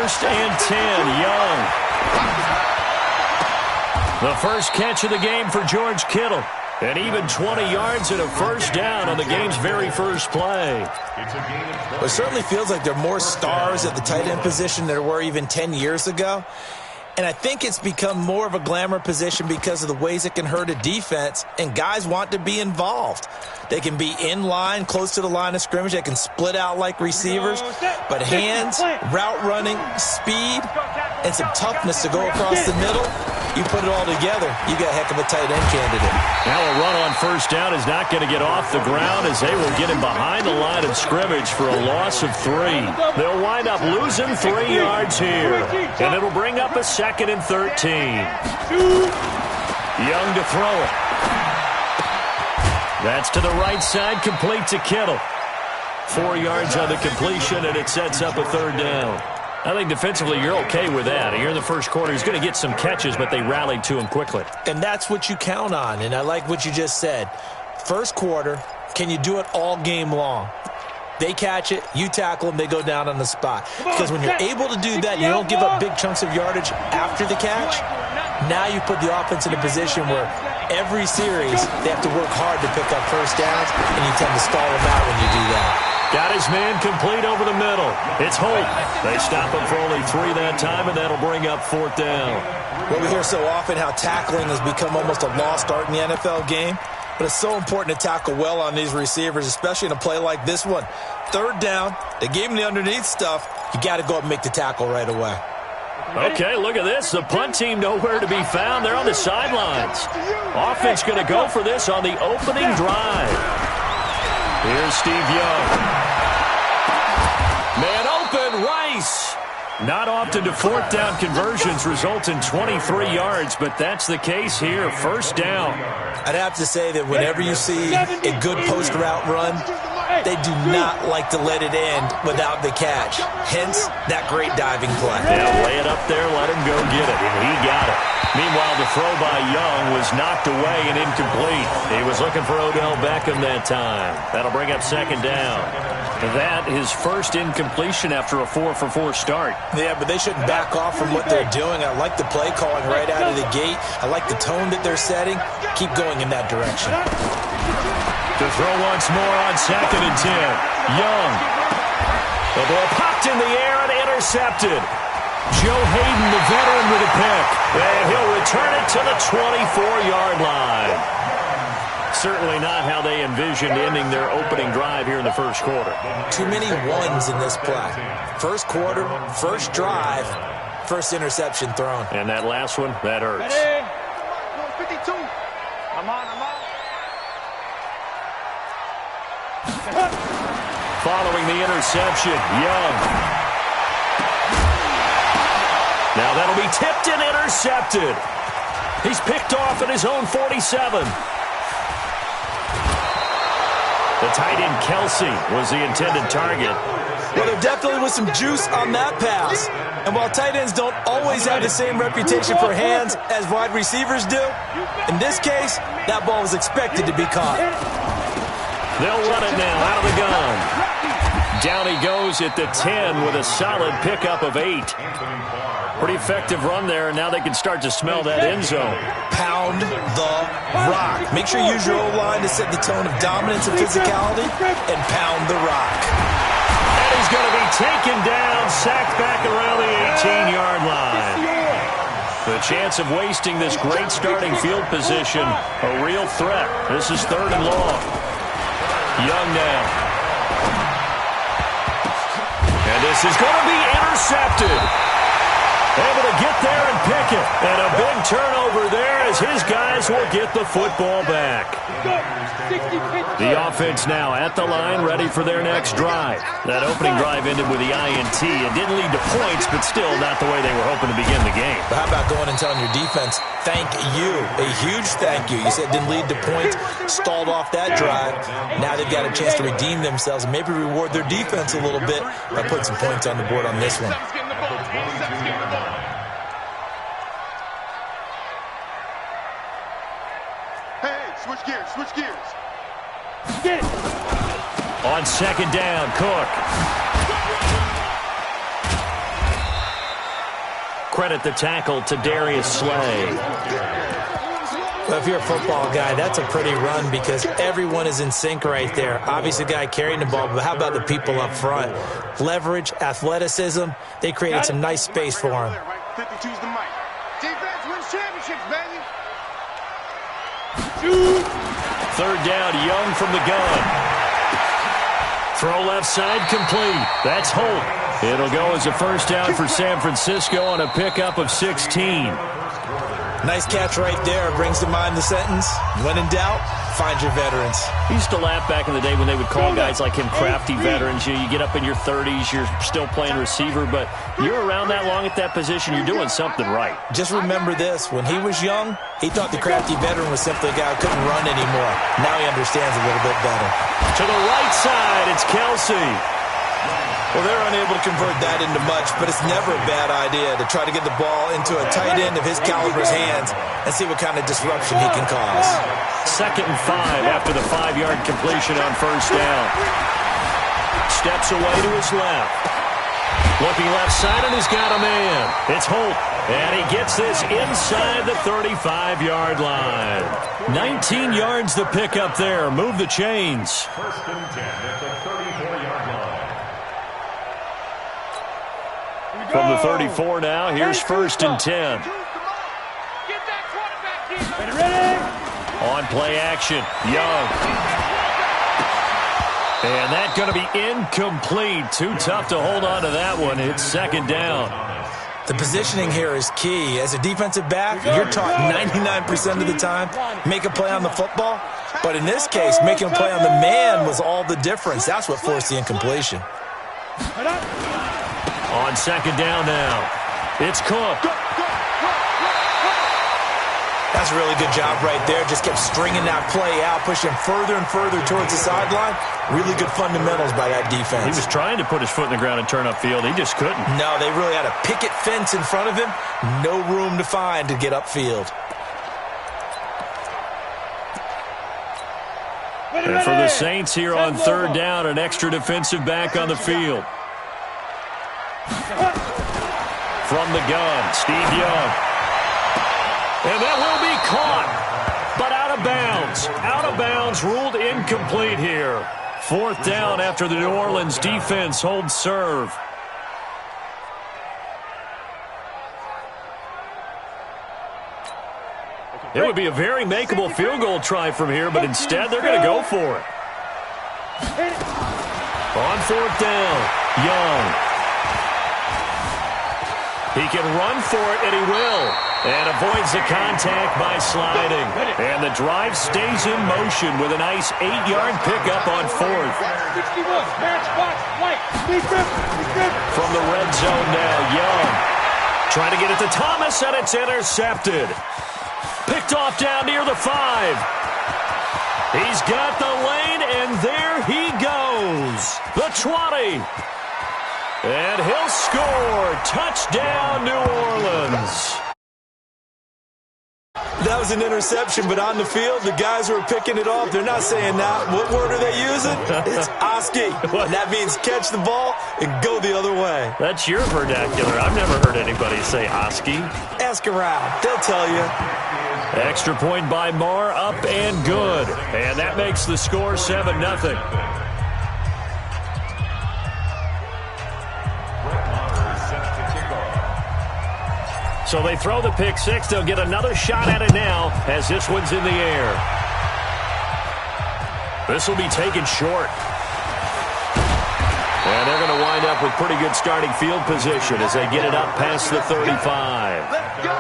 1st and 10. Young. The first catch of the game for George Kittle. And even 20 yards and a first down on the game's very first play. It certainly feels like there are more stars at the tight end position than there were even 10 years ago. And I think it's become more of a glamour position because of the ways it can hurt a defense, and guys want to be involved. They can be in line, close to the line of scrimmage. They can split out like receivers. But hands, route running, speed, and some toughness to go across the middle, you put it all together, you got a heck of a tight end candidate. Now a run on first down is not going to get off the ground as they will get him behind the line of scrimmage for a loss of 3. They'll wind up losing 3 yards here. And it'll bring up a 2nd and 13. Young to throw it. That's to the right side, complete to Kittle. 4 yards on the completion, and it sets up a 3rd down. I think defensively you're okay with that. Here in the first quarter, he's going to get some catches, but they rallied to him quickly. And that's what you count on, and I like what you just said. First quarter, can you do it all game long? They catch it, you tackle them, they go down on the spot. Because when you're able to do that, you don't give up big chunks of yardage after the catch. Now you put the offense in a position where every series they have to work hard to pick up first downs, and you tend to stall them out when you do that. Got his man complete over the middle. It's Holt. They stop him for only 3 that time, and that'll bring up 4th down. Well, we hear so often how tackling has become almost a lost art in the NFL game, but it's so important to tackle well on these receivers, especially in a play like this one. 3rd down, they gave him the underneath stuff. You got to go up and make the tackle right away. Okay, look at this. The punt team nowhere to be found. They're on the sidelines. Offense going to go for this on the opening drive. Here's Steve Young. Man open, Rice. Not often do 4th down conversions result in 23 yards, but that's the case here. First down. I'd have to say that whenever you see a good post route run, they do not like to let it end without the catch. Hence, that great diving play. Yeah, lay it up there, let him go get it, and he got it. Meanwhile, the throw by Young was knocked away and incomplete. He was looking for Odell Beckham that time. That'll bring up 2nd down. That his first incompletion after a 4-for-4 start. Yeah, but they shouldn't back off from what they're doing. I like the play calling right out of the gate. I like the tone that they're setting. Keep going in that direction. To throw once more on 2nd and 10. Young. The ball popped in the air and intercepted. Joe Hayden, the veteran, with a pick. And he'll return it to the 24-yard line. Certainly not how they envisioned ending their opening drive here in the first quarter. Too many ones in this play. First quarter, first drive, first interception thrown. And that last one, that hurts. 52. I'm on. Following the interception, Young. Now that'll be tipped and intercepted. He's picked off at his own 47. The tight end Kelsey was the intended target. Well, there definitely was some juice on that pass. And while tight ends don't always have the same reputation for hands as wide receivers do, in this case, that ball was expected to be caught. They'll run it now out of the gun. Down he goes at the 10 with a solid pickup of 8. Pretty effective run there, and now they can start to smell that end zone. Pound the rock. Make sure you use your O-line to set the tone of dominance and physicality, and pound the rock. And he's going to be taken down, sacked back around the 18-yard line. The chance of wasting this great starting field position, a real threat. This is 3rd and long. Young now. And this is going to be intercepted. Able to get there and pick it. And a big turnover there as his guys will get the football back. The offense now at the line, ready for their next drive. That opening drive ended with the INT. It didn't lead to points, but still not the way they were hoping to begin the game. But how about going and telling your defense, thank you, a huge thank you. You said it didn't lead to points, stalled off that drive. Now they've got a chance to redeem themselves and maybe reward their defense a little bit by putting some points on the board on this one. Switch gears. Get it. On 2nd down, Cook. Credit the tackle to Darius Slay. Well, if you're a football guy, that's a pretty run because everyone is in sync right there. Obviously, the guy carrying the ball, but how about the people up front? Leverage, athleticism, they created some nice space for him. 52's the mic. Defense wins championships, baby. Third down, Young from the gun. Throw left side complete. That's Holt. It'll go as a first down for San Francisco on a pickup of 16. Nice catch right there. Brings to mind the sentence, when in doubt, find your veterans. He used to laugh back in the day when they would call guys like him crafty veterans. You get up in your 30s, you're still playing receiver, but you're around that long at that position, you're doing something right. Just remember this. When he was young, he thought the crafty veteran was simply a guy who couldn't run anymore. Now he understands a little bit better. To the right side, it's Kelsey. Well, they're unable to convert that into much, but it's never a bad idea to try to get the ball into a tight end of his caliber's hands and see what kind of disruption he can cause. 2nd and 5 after the 5-yard completion on first down. Steps away to his left. Looking left side, and he's got a man. It's Holt, and he gets this inside the 35-yard line. 19 yards to pick up there. Move the chains. 1st and 10 at the 34-yard line. From the 34 now, here's 1st and 10. On play action, Young. And that's going to be incomplete. Too tough to hold on to that one. It's 2nd down. The positioning here is key. As a defensive back, you're taught 99% of the time, make a play on the football. But in this case, making a play on the man was all the difference. That's what forced the incompletion. On 2nd down now, it's Cook. That's a really good job right there. Just kept stringing that play out, pushing further and further towards the sideline. Really good fundamentals by that defense. He was trying to put his foot in the ground and turn upfield. He just couldn't. No, they really had a picket fence in front of him. No room to find to get upfield. And for the Saints here on 3rd down, an extra defensive back on the field. From the gun, Steve Young. And that will be caught, but out of bounds. Out of bounds, ruled incomplete here. 4th down after the New Orleans defense holds serve. It would be a very makeable field goal try from here, but instead they're going to go for it. On 4th down, Young. He can run for it, and he will. And avoids the contact by sliding. And the drive stays in motion with a nice 8-yard pickup on 4th. From the red zone now, Young. Trying to get it to Thomas, and it's intercepted. Picked off down near the 5. He's got the lane, and there he goes. The 20. And he'll score. Touchdown, New Orleans. That was an interception, but on the field, the guys who are picking it off, they're not saying that. What word are they using? It's Oski. And that means catch the ball and go the other way. That's your vernacular. I've never heard anybody say Oski. Ask around. They'll tell you. Extra point by Marr, up and good. And that makes the score 7-0. So they throw the pick six. They'll get another shot at it now as this one's in the air. This will be taken short. And they're going to wind up with pretty good starting field position as they get it up past the 35. Let's go.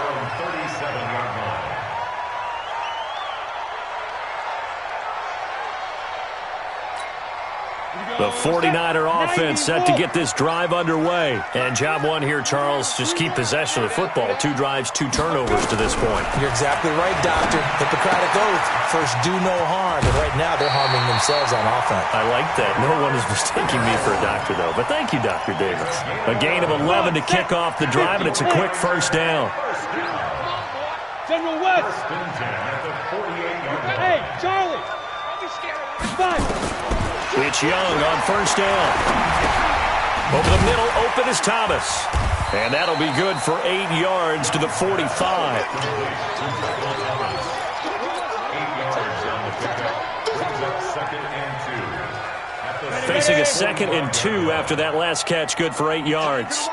The 49er offense set to get this drive underway. And job one here, Charles, just keep possession of the football. 2 drives, 2 turnovers to this point. You're exactly right, Doctor. Hippocratic oath. First, do no harm. And right now, they're harming themselves on offense. I like that. No one is mistaking me for a doctor, though. But thank you, Dr. Davis. A gain of 11 to kick off the drive, and it's a quick first down. General West. Hey, Charlie. Don't be scared. Five. It's Young on first down. Over the middle, open is Thomas. And that'll be good for 8 yards to the 45. Facing a 2nd and 2 after that last catch, good for 8 yards.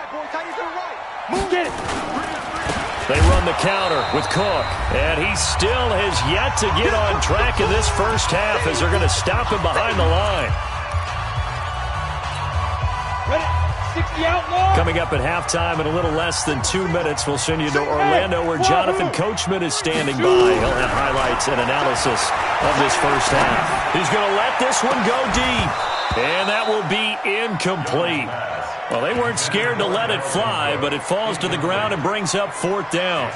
They run the counter with Cook, and he still has yet to get on track in this first half as they're going to stop him behind the line. Coming up at halftime in a little less than 2 minutes, we'll send you to Orlando where Jonathan Coachman is standing by. He'll have highlights and analysis of this first half. He's going to let this one go deep, and that will be incomplete. Well, they weren't scared to let it fly, but it falls to the ground and brings up 4th down.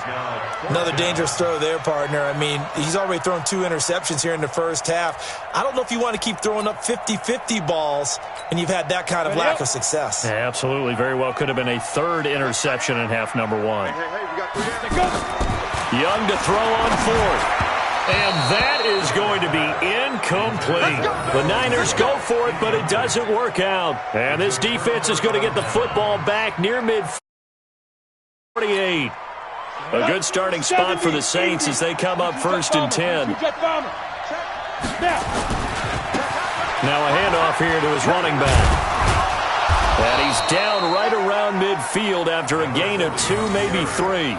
Another dangerous throw there, partner. I mean, he's already thrown 2 interceptions here in the first half. I don't know if you want to keep throwing up 50-50 balls, and you've had that kind of lack of success. Yeah, absolutely. Very well could have been a 3rd interception in half number 1. Young to throw on 4th. And that is going to be incomplete. The Niners go for it, but it doesn't work out. And this defense is going to get the football back near mid-48. A good starting spot for the Saints as they come up 1st and 10. Now a handoff here to his running back. And he's down right around midfield after a gain of 2, maybe 3.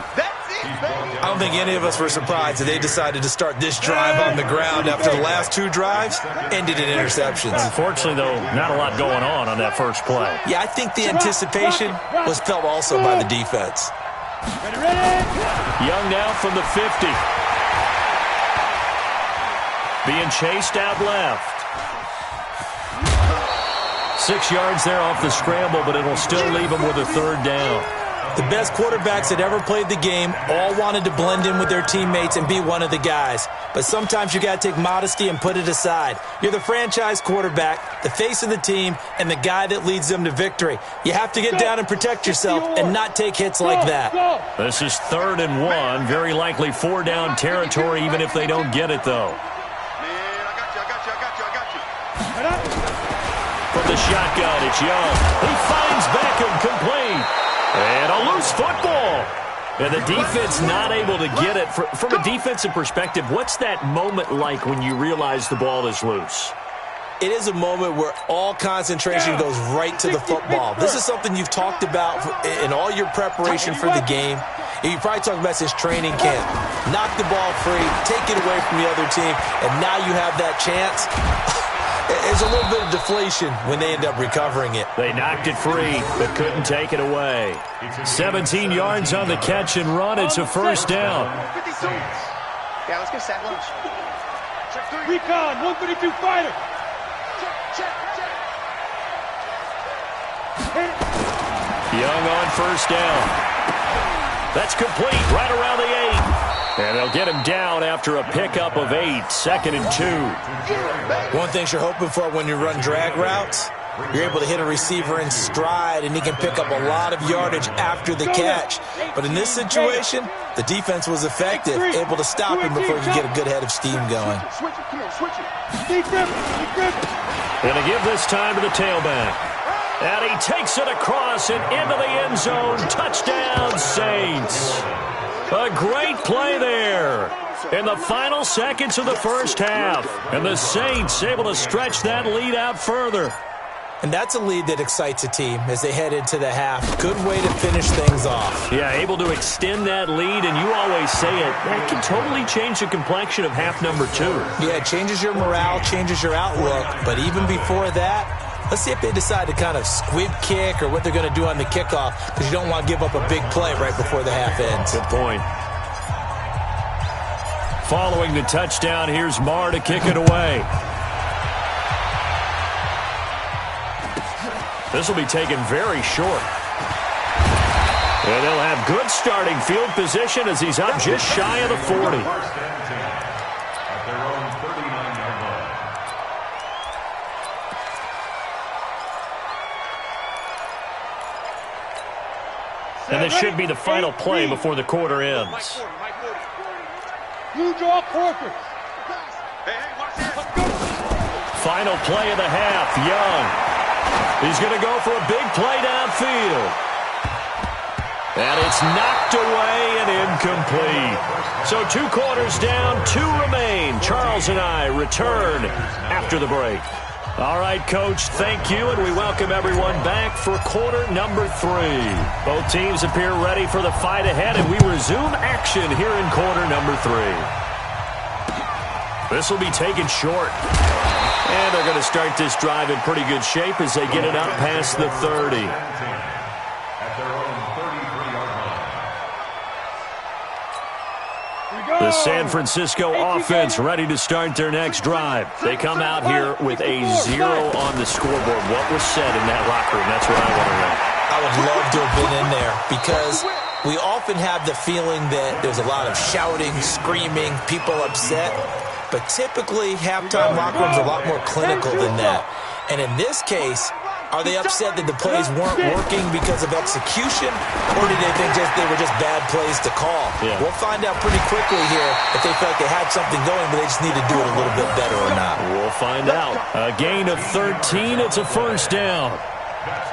I don't think any of us were surprised that they decided to start this drive on the ground after the last 2 drives ended in interceptions. Unfortunately, though, not a lot going on that first play. Yeah, I think the anticipation was felt also by the defense. Young now from the 50. Being chased out left. 6 yards there off the scramble, but it'll still leave him with a 3rd down. The best quarterbacks that ever played the game all wanted to blend in with their teammates and be one of the guys. But sometimes you got to take modesty and put it aside. You're the franchise quarterback, the face of the team, and the guy that leads them to victory. You have to get down and protect yourself and not take hits like that. This is 3rd and 1. Very likely 4-down territory, even if they don't get it, though. From the shotgun, it's Young. He finds Beckham complete. And a loose football. And the defense not able to get it. From a defensive perspective, what's that moment like when you realize the ball is loose? It is a moment where all concentration goes right to the football. This is something you've talked about in all your preparation for the game. And you probably talked about since training camp. Knock the ball free, take it away from the other team, and now you have that chance. There's a little bit of deflation when they end up recovering it. They knocked it free, but couldn't take it away. 17 yards on the catch and run. It's a 1st down. Yeah, let's get set lunch. Recon, 152 fighter. Young on 1st down. That's complete right around the 8. And they'll get him down after a pickup of 8, 2nd and 2. One thing you're hoping for when you run drag routes, you're able to hit a receiver in stride, and he can pick up a lot of yardage after the catch. But in this situation, the defense was effective, able to stop him before he could get a good head of steam going. Going to give this time to the tailback. And he takes it across and into the end zone. Touchdown, Saints. A great play there in the final seconds of the first half. And the Saints able to stretch that lead out further. And that's a lead that excites a team as they head into the half. Good way to finish things off. Yeah, able to extend that lead, and you always say it, that can totally change the complexion of half number 2. Yeah, it changes your morale, changes your outlook. But even before that, let's see if they decide to kind of squib kick or what they're going to do on the kickoff, because you don't want to give up a big play right before the half ends. Good point. Following the touchdown, here's Marr to kick it away. This will be taken very short. And they'll have good starting field position as he's up just shy of the 40. And this should be the final play before the quarter ends. Blue jaw quarters. Final play of the half, Young. He's going to go for a big play downfield. And it's knocked away and incomplete. So 2 quarters down, 2 remain. Charles and I return after the break. All right, Coach, thank you, and we welcome everyone back for quarter number 3. Both teams appear ready for the fight ahead, and we resume action here in quarter number 3. This will be taken short. And they're going to start this drive in pretty good shape as they get it up past the 30. The San Francisco offense ready to start their next drive. They come out here with a 0 on the scoreboard. What was said in that locker room? That's what I want to know. I would love to have been in there because we often have the feeling that there's a lot of shouting, screaming, people upset. But typically, halftime locker rooms are a lot more clinical than that. And in this case, are they upset that the plays weren't working because of execution, or did they think they were just bad plays to call? Yeah. We'll find out pretty quickly here if they feel like they had something going, but they just need to do it a little bit better or not. We'll find out. A gain of 13. It's a first down.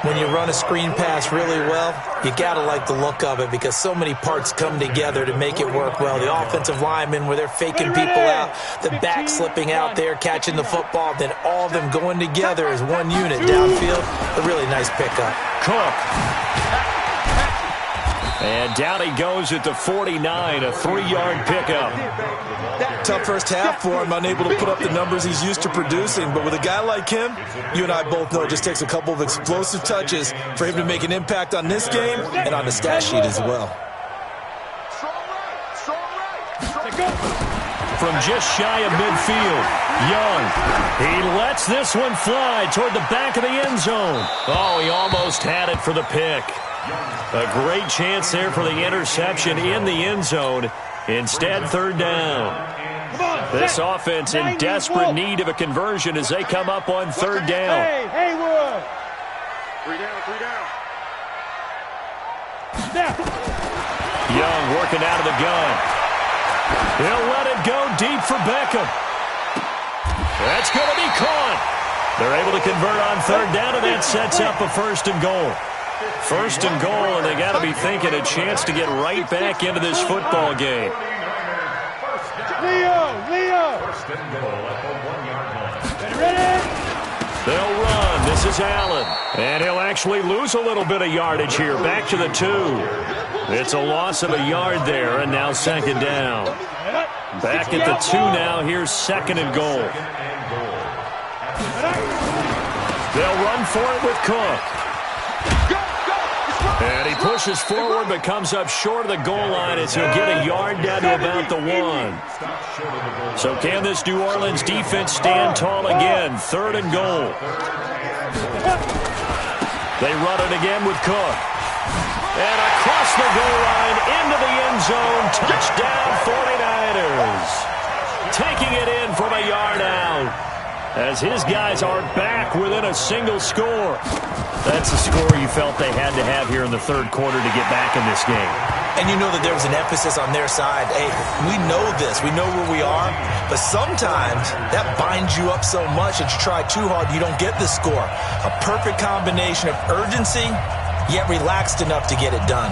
When you run a screen pass really well, you got to like the look of it because so many parts come together to make it work well. The offensive linemen, where they're faking people out, the back slipping out there, catching the football, then all of them going together as one unit downfield. A really nice pickup. Cook. And down he goes at the 49, a 3-yard pickup. Tough first half for him, unable to put up the numbers he's used to producing. But with a guy like him, you and I both know it just takes a couple of explosive touches for him to make an impact on this game and on the stat sheet as well. From just shy of midfield, Young. He lets this one fly toward the back of the end zone. Oh, he almost had it for the pick. A great chance there for the interception in the end zone. Instead, 3rd down. This offense in desperate need of a conversion as they come up on 3rd down. Hey, Haywood. 3 down, 3 down. Snap. Young working out of the gun. He'll let it go deep for Beckham. That's going to be caught. They're able to convert on 3rd down, and that sets up a 1st and goal. 1st and goal, and they got to be thinking a chance to get right back into this football game. Leo. Ready? They'll run. This is Allen. And he'll actually lose a little bit of yardage here. Back to the 2. It's a loss of a yard there, and now 2nd down. Back at the 2 now. Here's 2nd and goal. They'll run for it with Cook. And he pushes forward but comes up short of the goal line as he'll get a yard down to about the 1. So can this New Orleans defense stand tall again? 3rd and goal. They run it again with Cook. And across the goal line into the end zone. Touchdown 49ers. Taking it in from a yard out as his guys are back within a single score. That's the score you felt they had to have here in the 3rd quarter to get back in this game. And you know that there was an emphasis on their side. Hey, we know this. We know where we are. But sometimes that binds you up so much that you try too hard, you don't get the score. A perfect combination of urgency, yet relaxed enough to get it done.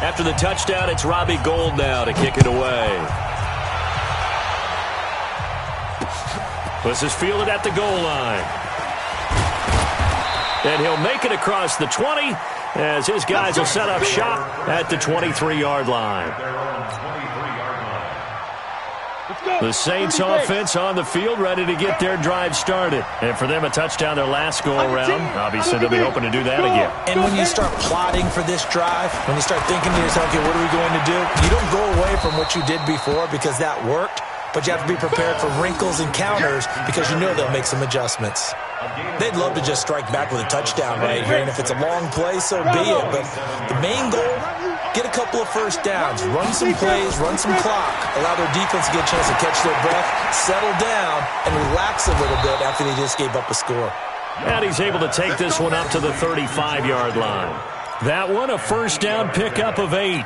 After the touchdown, it's Robbie Gould now to kick it away. This is fielded at the goal line. And he'll make it across the 20 as his guys will set up shop at the 23-yard line. The Saints offense on the field ready to get their drive started. And for them, a touchdown their last go-around. Obviously, they'll be hoping to do that again. And when you start plotting for this drive, when you start thinking to yourself, okay, what are we going to do? You don't go away from what you did before because that worked, but you have to be prepared for wrinkles and counters because you know they'll make some adjustments. They'd love to just strike back with a touchdown right here, and if it's a long play, so be it. But the main goal get a couple of first downs, run some plays, run some clock, allow their defense to get a chance to catch their breath, settle down, and relax a little bit after they just gave up a score. And he's able to take this one up to the 35-yard line. That one, a first down pickup of 8.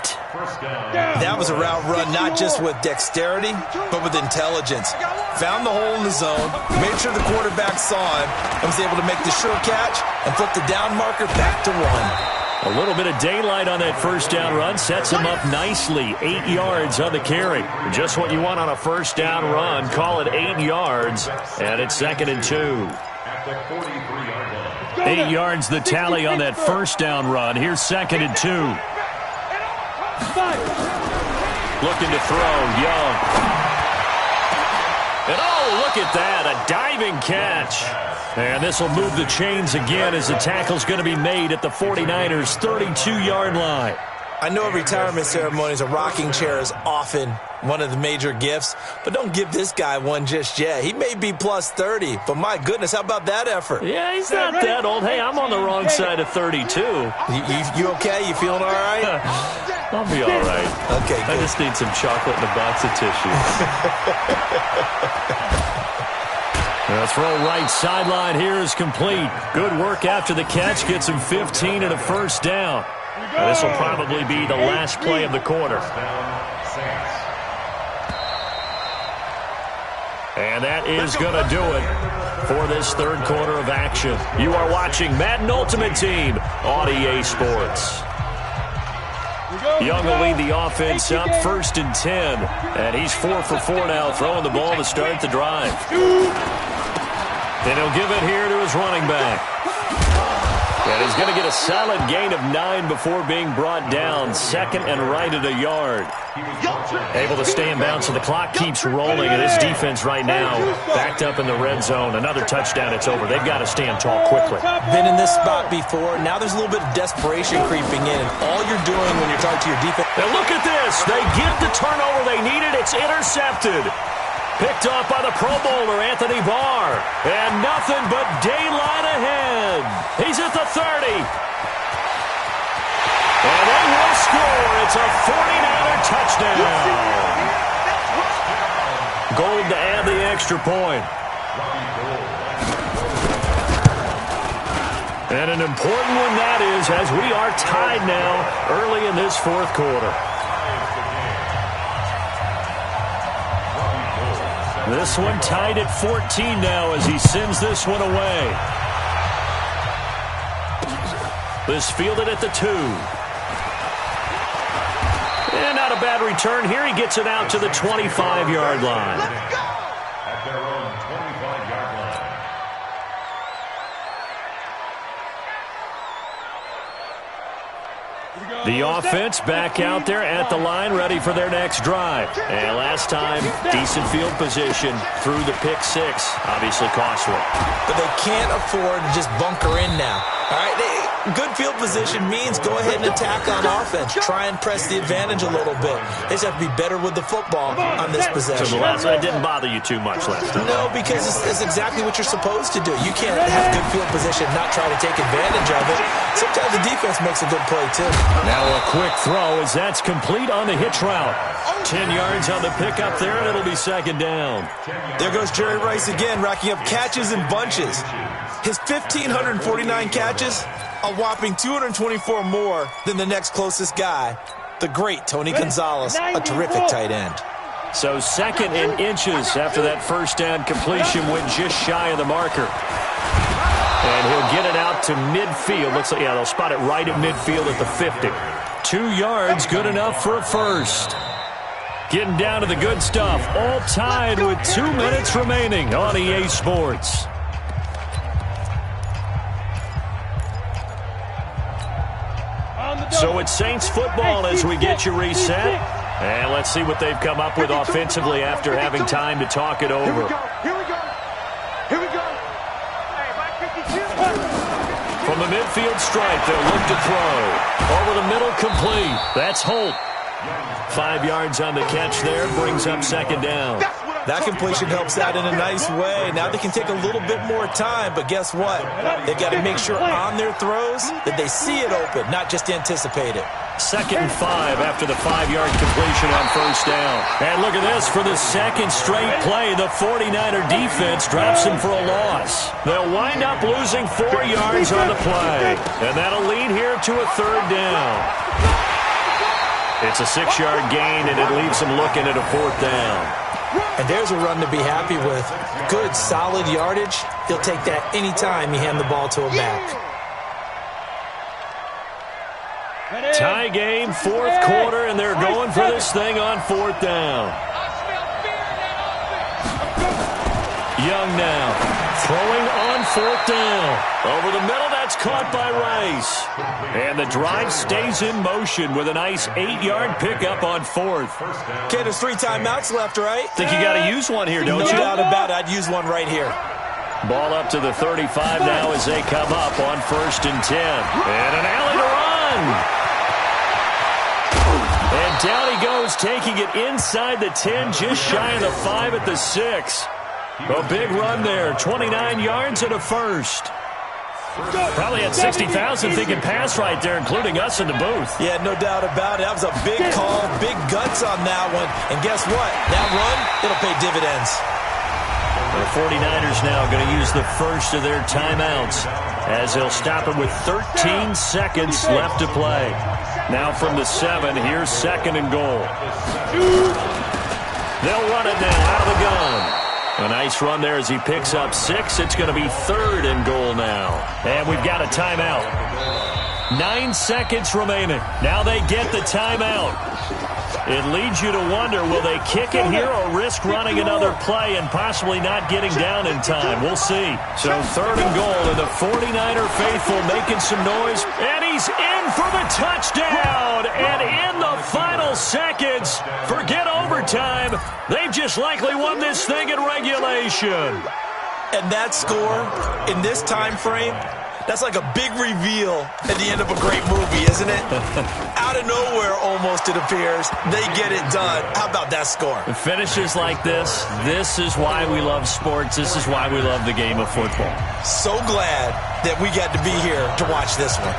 That was a route run not just with dexterity, but with intelligence. Found the hole in the zone, made sure the quarterback saw him, and was able to make the sure catch and flip the down marker back to 1. A little bit of daylight on that first down run sets him up nicely. 8 yards on the carry. Just what you want on a first down run. Call it 8 yards, and it's 2nd and 2. 8 yards the tally on that first down run. Here's 2nd and 2. Looking to throw, Young. And oh, look at that, a diving catch. And this will move the chains again as the tackle's going to be made at the 49ers' 32-yard line. I know retirement ceremonies, a rocking chair is often one of the major gifts, but don't give this guy one just yet. He may be plus 30, but my goodness, how about that effort? Yeah, he's not that old. Hey, I'm on the wrong side of 32. You okay? You feeling all right? I'll be all right. Okay, good. I just need some chocolate and a box of tissue. The throw right sideline here is complete. Good work after the catch. Gets him 15 and a first down. And this will probably be the last play of the quarter. And that is going to do it for this third quarter of action. You are watching Madden Ultimate Team on EA Sports. Young will lead the offense up 1st and 10. And he's 4 for 4 now, throwing the ball to start the drive. Then he'll give it here to his running back. And he's going to get a solid gain of 9 before being brought down. 2nd and right at a yard. Able to stay in bounds, so the clock keeps rolling. And this defense right now backed up in the red zone. Another touchdown, it's over. They've got to stand tall quickly. Been in this spot before. Now there's a little bit of desperation creeping in. And all you're doing when you're talking to your defense. Now look at this. They get the turnover they needed. It's intercepted. Picked off by the Pro Bowler, Anthony Barr. And nothing but daylight ahead. He's at the 30. And they will score. It's a 49er touchdown. Gold to add the extra point. And an important one that is, as we are tied now early in this fourth quarter. This one tied at 14 now as he sends this one away. This fielded at the 2. And not a bad return here. He gets it out to the 25-yard line. Let's go! At their own 25-yard line. The offense back out there at the line, ready for their next drive. And last time, decent field position through the pick 6. Obviously costly. But they can't afford to just bunker in now. All right, good field position means go ahead and attack on offense. Try and press the advantage a little bit. They just have to be better with the football on this possession. So the last one didn't bother you too much last time. No, because it's exactly what you're supposed to do. You can't have good field position and not try to take advantage of it. Sometimes the defense makes a good play, too. Now a quick throw as that's complete on the hitch route. 10 yards on the pickup there, and it'll be 2nd down. There goes Jerry Rice again, racking up catches in bunches. His 1,549 catches, a whopping 224 more than the next closest guy, the great Tony Gonzalez, a terrific tight end. So 2nd in inches after that first down completion went just shy of the marker. And he'll get it out to midfield. Looks like, yeah, they'll spot it right at midfield at the 50. 2 yards, good enough for a first. Getting down to the good stuff. All tied with 2 minutes remaining on EA Sports. So it's Saints football as we get you reset. And let's see what they've come up with offensively after having time to talk it over. Here we go. Here we go. From the midfield stripe, they'll look to throw. Over the middle, complete. That's Holt. 5 yards on the catch there, brings up 2nd down. That completion helps out in a nice way. Now they can take a little bit more time, but guess what? They've got to make sure on their throws that they see it open, not just anticipate it. 2nd and 5 after the 5-yard completion on first down. And look at this. For the second straight play, the 49er defense drops him for a loss. They'll wind up losing 4 yards on the play. And that'll lead here to a 3rd down. It's a 6-yard gain, and it leaves them looking at a 4th down. And there's a run to be happy with. Good, solid yardage. He'll take that any time you hand the ball to a back. Tie game, 4th quarter, and they're going for this thing on 4th down. Young now, throwing on 4th down. Over the middle, that's caught by Rice. And the drive stays in motion with a nice 8-yard pickup on 4th. Okay, there's 3 timeouts left, right? Think you got to use one here, don't you? No doubt about it. I'd use one right here. Ball up to the 35 now as they come up on 1st and 10. And an alley to run. And down he goes, taking it inside the 10, just shy of the 5 at the 6. A big run there, 29 yards and a 1st. Probably had 60,000 thinking pass right there, including us in the booth. Yeah, no doubt about it. That was a big call, big guts on that one. And guess what? That run, it'll pay dividends. The 49ers now going to use the first of their timeouts as they'll stop it with 13 seconds left to play. Now from the 7, here's 2nd and goal. They'll run it now out of the gun. A nice run there as he picks up 6. It's going to be 3rd and goal now. And we've got a timeout. 9 seconds remaining. Now they get the timeout. It leads you to wonder, will they kick it here or risk running another play and possibly not getting down in time? We'll see. So 3rd and goal, and the 49er faithful making some noise. And he's in for the touchdown. And in the final seconds, forget overtime. They've just likely won this thing in regulation. And that score in this time frame, that's like a big reveal at the end of a great movie, isn't it? Out of nowhere, almost, it appears, they get it done. How about that score? Finishes like this is why we love sports. This is why we love the game of football. So glad that we got to be here to watch this one.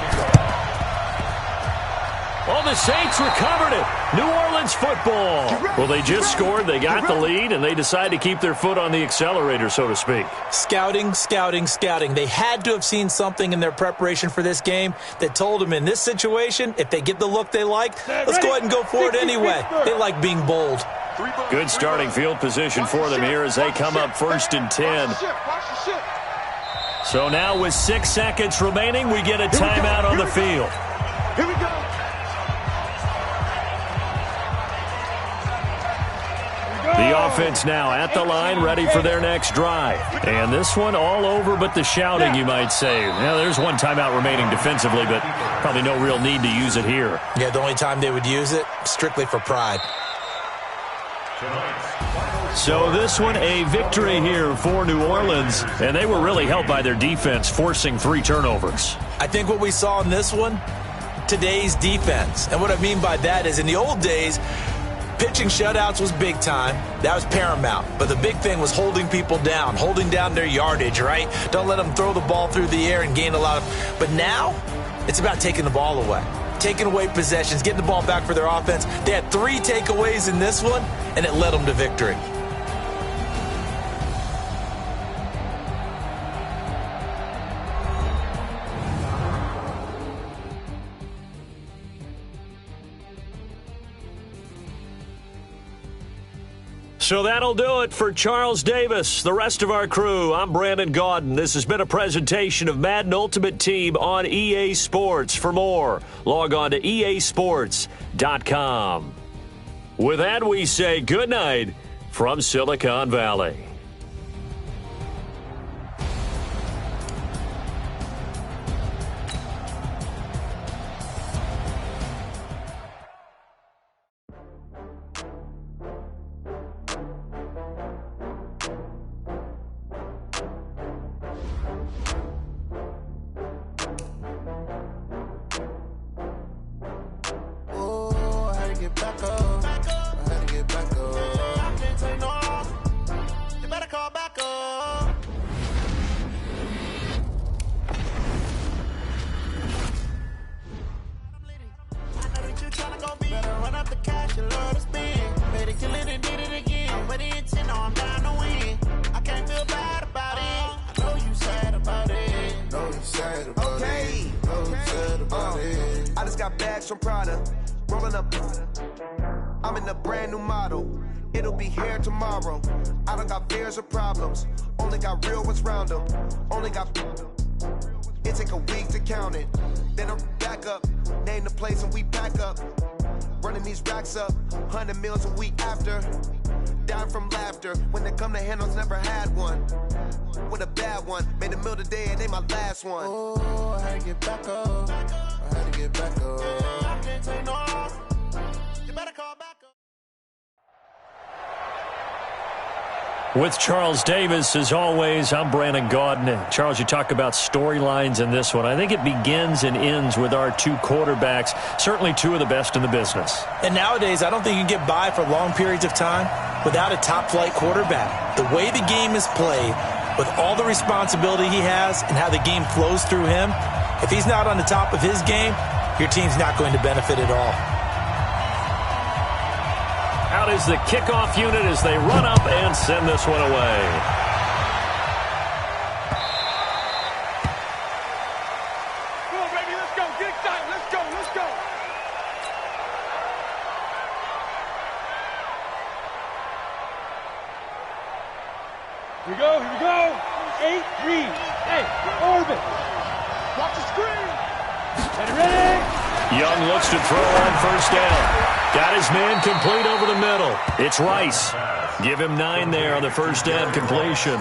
Oh, the Saints recovered it. New Orleans football. Well, they just scored. They got the lead, and they decide to keep their foot on the accelerator, so to speak. Scouting, scouting, scouting. They had to have seen something in their preparation for this game that told them in this situation, if they get the look they like, let's go ahead and go for it anyway. They like being bold. Good starting field position for them here as they come up 1st and 10. So now with 6 seconds remaining, we get a timeout on the field. Here we go. The offense now at the line, ready for their next drive. And this one all over but the shouting, you might say. Well, there's one timeout remaining defensively, but probably no real need to use it here. Yeah, the only time they would use it, strictly for pride. So this one, a victory here for New Orleans. And they were really helped by their defense, forcing 3 turnovers. I think what we saw in this one, today's defense. And what I mean by that is in the old days, pitching shutouts was big time. That was paramount. But the big thing was holding people down, holding down their yardage, right? Don't let them throw the ball through the air and gain a lot of... But now, it's about taking the ball away. Taking away possessions, getting the ball back for their offense. They had 3 takeaways in this one, and it led them to victory. So that'll do it for Charles Davis, the rest of our crew. I'm Brandon Gaudin. This has been a presentation of Madden Ultimate Team on EA Sports. For more, log on to easports.com. With that, we say good night from Silicon Valley. Back up. I had to get back up. with the intent, no, I'm down to win. I can't feel bad about it. I know you sad about it. Know you sad about it. Know you sad about it. I just got bags from Prada. Rolling up. I'm in a brand new model. It'll be here tomorrow. I don't got fears or problems. Only got real ones round them. Only got. It take a week to count it. Then I'm back up. Name the place and we pack up. Running these racks up. 100 meals a week after. Down from laughter. When they come to handles, never had one. With a bad one. Made a meal today and they my last one. Oh, I had to get back up. I had to get back up. I can't take no off. You better call back up. With Charles Davis, as always, I'm Brandon Gaudin. Charles, you talk about storylines in this one. I think it begins and ends with our two quarterbacks, certainly two of the best in the business. And nowadays, I don't think you can get by for long periods of time without a top-flight quarterback. The way the game is played, with all the responsibility he has and how the game flows through him, if he's not on the top of his game, your team's not going to benefit at all. Out is the kickoff unit as they run up and send this one away. Come on, baby, let's go. Get excited. Let's go. Let's go. Here we go. Here we go. 8-3. Hey, orbit. Watch the screen. Ready? Young looks to throw on first down. Got his man complete over the middle. It's Rice. Give him 9 there on the first down completion.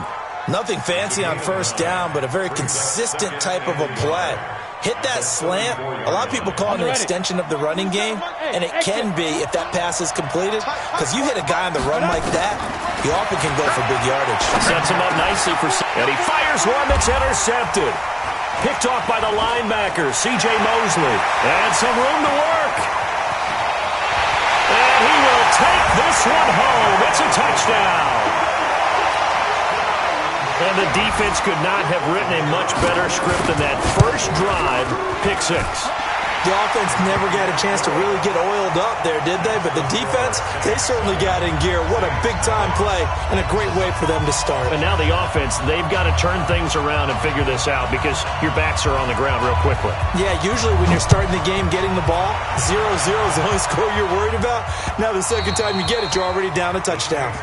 Nothing fancy on first down, but a very consistent type of a play. Hit that slant. A lot of people call it an extension of the running game, and it can be if that pass is completed, because you hit a guy on the run like that, he often can go for big yardage. Sets him up nicely for, and he fires one that's intercepted. Picked off by the linebacker, C.J. Mosley. And some room to work. And he will take this one home. It's a touchdown. And the defense could not have written a much better script than that first drive, pick 6. The offense never got a chance to really get oiled up there, did they? But the defense, they certainly got in gear. What a big-time play and a great way for them to start. And now the offense, they've got to turn things around and figure this out because your backs are on the ground real quickly. Yeah, usually when you're starting the game getting the ball, 0-0 is the only score you're worried about. Now the second time you get it, you're already down a touchdown.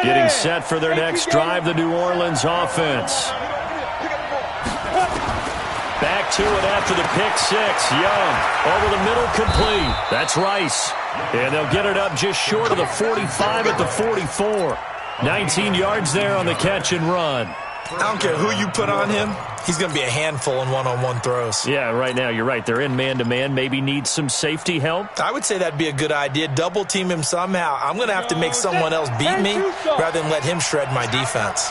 Getting set for their next drive, the New Orleans offense. Back to it after the pick 6. Young over the middle, complete. That's Rice. And they'll get it up just short of the 45 at the 44. 19 yards there on the catch and run. I don't care who you put on him. He's going to be a handful in one-on-one throws. Yeah, right now, you're right. They're in man-to-man. Maybe needs some safety help. I would say that'd be a good idea. Double-team him somehow. I'm going to have to make someone else beat me rather than let him shred my defense.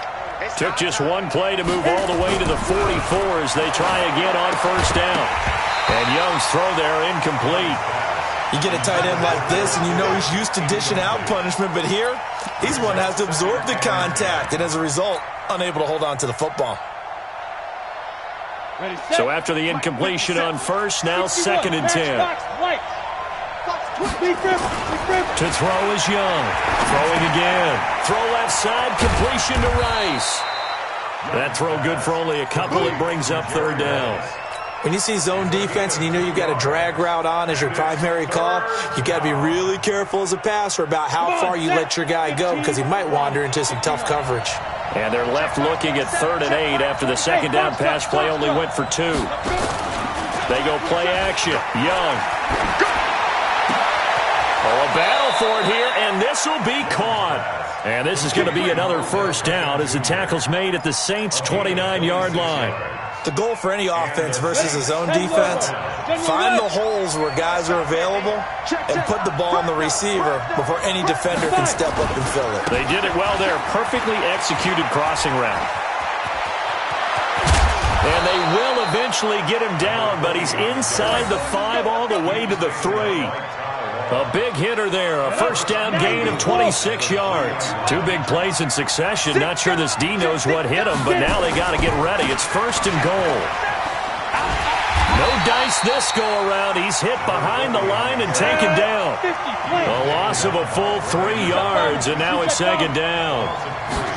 Took just one play to move all the way to the 44 as they try again on first down. And Young's throw there incomplete. You get a tight end like this, and you know he's used to dishing out punishment, but here, he's one that has to absorb the contact, and as a result, unable to hold on to the football. So after the incompletion on first, now 2nd and 10. To throw is Young. Throwing again. Throw left side, completion to Rice. That throw good for only a couple. It brings up 3rd down. When you see zone defense and you know you've got a drag route on as your primary call, you've got to be really careful as a passer about how far you let your guy go because he might wander into some tough coverage. And they're left looking at 3rd and 8 after the second down pass play only went for 2. They go play action. Young. Oh, a battle for it here, and this will be caught. And this is going to be another first down as the tackle's made at the Saints' 29-yard line. The goal for any offense versus a zone defense, find the holes where guys are available and put the ball on the receiver before any defender can step up and fill it. They did it well there. Perfectly executed crossing route. And they will eventually get him down, but he's inside the 5 all the way to the 3. A big hitter there, a first down gain of 26 yards. Two big plays in succession. Not sure this D knows what hit him, but now they got to get ready. It's 1st and goal. No dice this go-around. He's hit behind the line and taken down. A loss of a full 3 yards, and now it's 2nd down.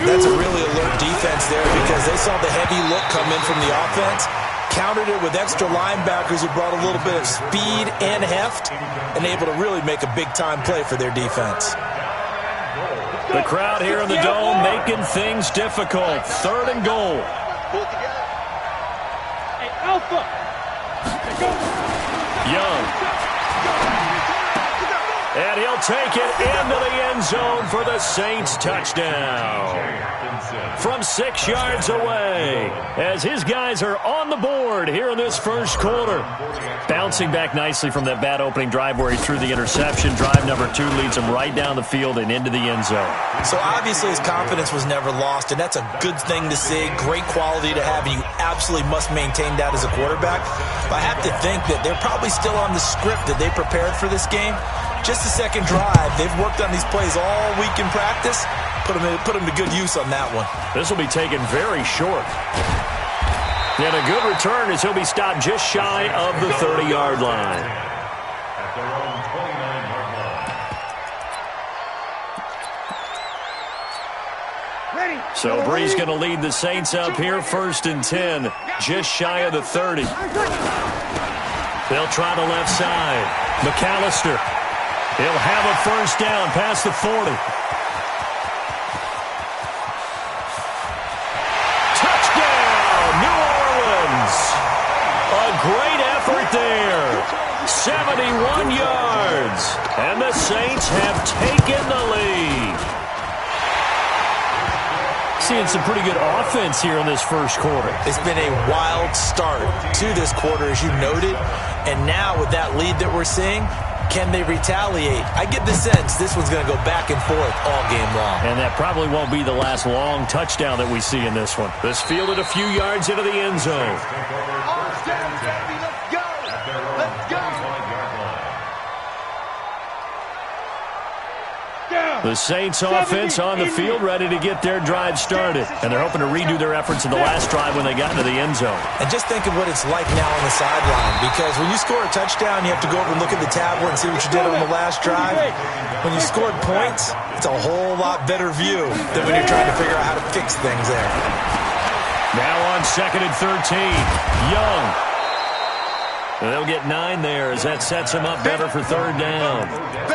That's a really alert defense there because they saw the heavy look come in from the offense, countered it with extra linebackers who brought a little bit of speed and heft, and able to really make a big-time play for their defense. The crowd here in the Dome making things difficult. 3rd and goal. Hey, Alpha. Young. And he'll take it into the end zone for the Saints touchdown. From 6 yards away, as his guys are on the board here in this first quarter. Bouncing back nicely from that bad opening drive where he threw the interception. Drive number 2 leads him right down the field and into the end zone. So obviously his confidence was never lost, and that's a good thing to see. Great quality to have, and you absolutely must maintain that as a quarterback. But I have to think that they're probably still on the script that they prepared for this game. Just the second drive. They've worked on these plays all week in practice. Put them to good use on that one. This will be taken very short. And a good return as he'll be stopped just shy of the 30-yard line. At their own 29-yard line. So Bree's going to lead the Saints up here, 1st and 10, just shy of the 30. They'll try the left side. McAllister. He'll have a first down past the 40. Great effort there. 71 yards. And the Saints have taken the lead. Seeing some pretty good offense here in this first quarter. It's been a wild start to this quarter, as you noted. And now with that lead that we're seeing, can they retaliate? I get the sense this one's going to go back and forth all game long. And that probably won't be the last long touchdown that we see in this one. This fielded a few yards into the end zone. The Saints offense on the field ready to get their drive started. And they're hoping to redo their efforts in the last drive when they got into the end zone. And just think of what it's like now on the sideline. Because when you score a touchdown, you have to go over and look at the tablet and see what you did on the last drive. When you scored points, it's a whole lot better view than when you're trying to figure out how to fix things there. Now on 2nd and 13, Young. And they'll get 9 there as that sets them up better for 3rd down.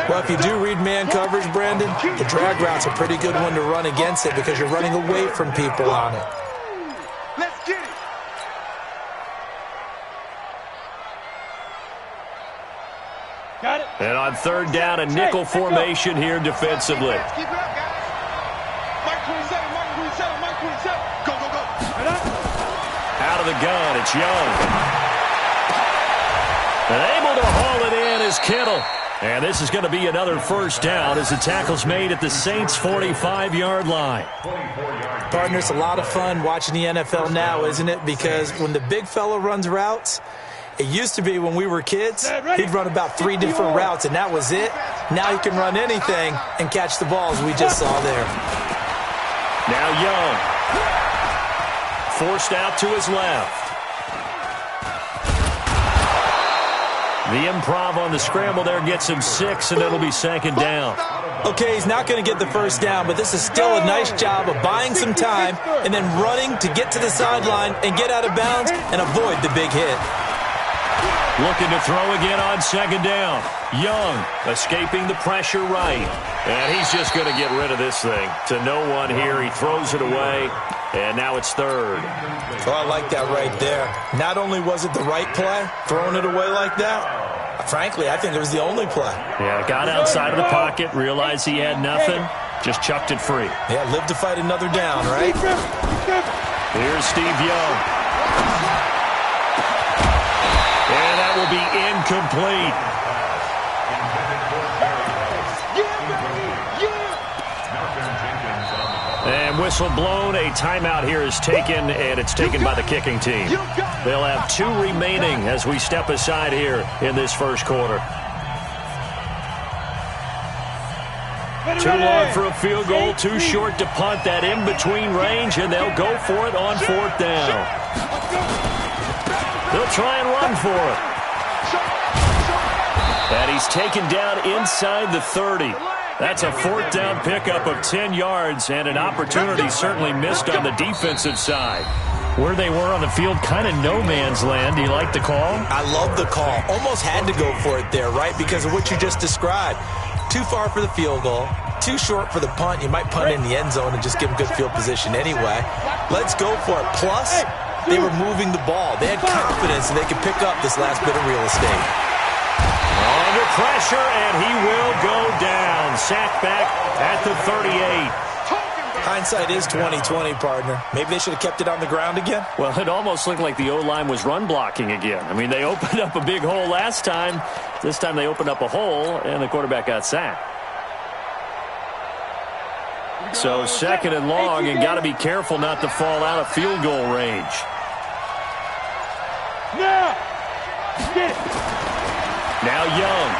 Well, if you do read man coverage, Brandon, the drag route's a pretty good one to run against it because you're running away from people on it. Let's get it. Got it. And on 3rd down, a nickel formation here defensively. Keep it up, guys. Mike 27, Mike 27, Mike 27. Go, go, go. Out of the gun, it's Young. And able to haul it in is Kittle. And this is going to be another first down as the tackle's made at the Saints' 45-yard line. Partner, it's a lot of fun watching the NFL now, isn't it? Because when the big fella runs routes, it used to be when we were kids, he'd run about 3 different routes, and that was it. Now he can run anything and catch the balls we just saw there. Now Young. Forced out to his left. The improv on the scramble there gets him 6, and it'll be 2nd down. Okay, he's not going to get the first down, but this is still a nice job of buying some time and then running to get to the sideline and get out of bounds and avoid the big hit. Looking to throw again on 2nd down. Young escaping the pressure right. And he's just going to get rid of this thing. To no one here. He throws it away. And now it's 3rd. Well, I like that right there. Not only was it the right play, throwing it away like that, frankly, I think it was the only play. Yeah, got outside of the pocket, realized he had nothing, just chucked it free. Yeah, live to fight another down, right? Here's Steve Young. And that will be incomplete. And whistle blown. A timeout here is taken, and it's taken by the kicking team. They'll have 2 remaining as we step aside here in this first quarter. Too long for a field goal, too short to punt. That in-between range, and they'll go for it on 4th down. They'll try and run for it. And he's taken down inside the 30. That's a 4th down pickup of 10 yards, and an opportunity certainly missed on the defensive side. Where they were on the field, kind of no man's land. Do you like the call? I love the call. Almost had to go for it there, right, because of what you just described. Too far for the field goal, too short for the punt. You might punt in the end zone and just give them good field position anyway. Let's go for it. Plus, they were moving the ball. They had confidence that they could pick up this last bit of real estate. Under pressure, and he will go down. Sacked back at the 38. Hindsight is 20/20, partner. Maybe they should have kept it on the ground again. Well, it almost looked like the O-line was run blocking again. I mean, they opened up a big hole last time. This time they opened up a hole, and the quarterback got sacked. So 2nd and long, and got to be careful not to fall out of field goal range. Now, get it. Now Young.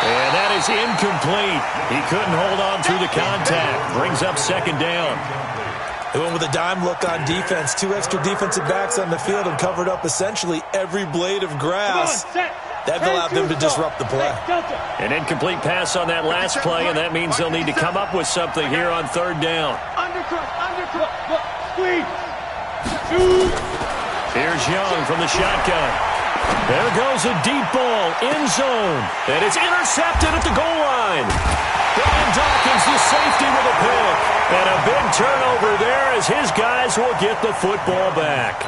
And that is incomplete. He couldn't hold on through the contact. Brings up 2nd down. They went with a dime look on defense. 2 extra defensive backs on the field and covered up essentially every blade of grass. That allowed them to disrupt the play. An incomplete pass on that last play, and that means they'll need to come up with something here on 3rd down. Undercut, look, squeeze. Here's Young from the shotgun. There goes a deep ball, end zone, and it's intercepted at the goal line. Brian Dawkins, the safety, with a pick. And a big turnover there as his guys will get the football back.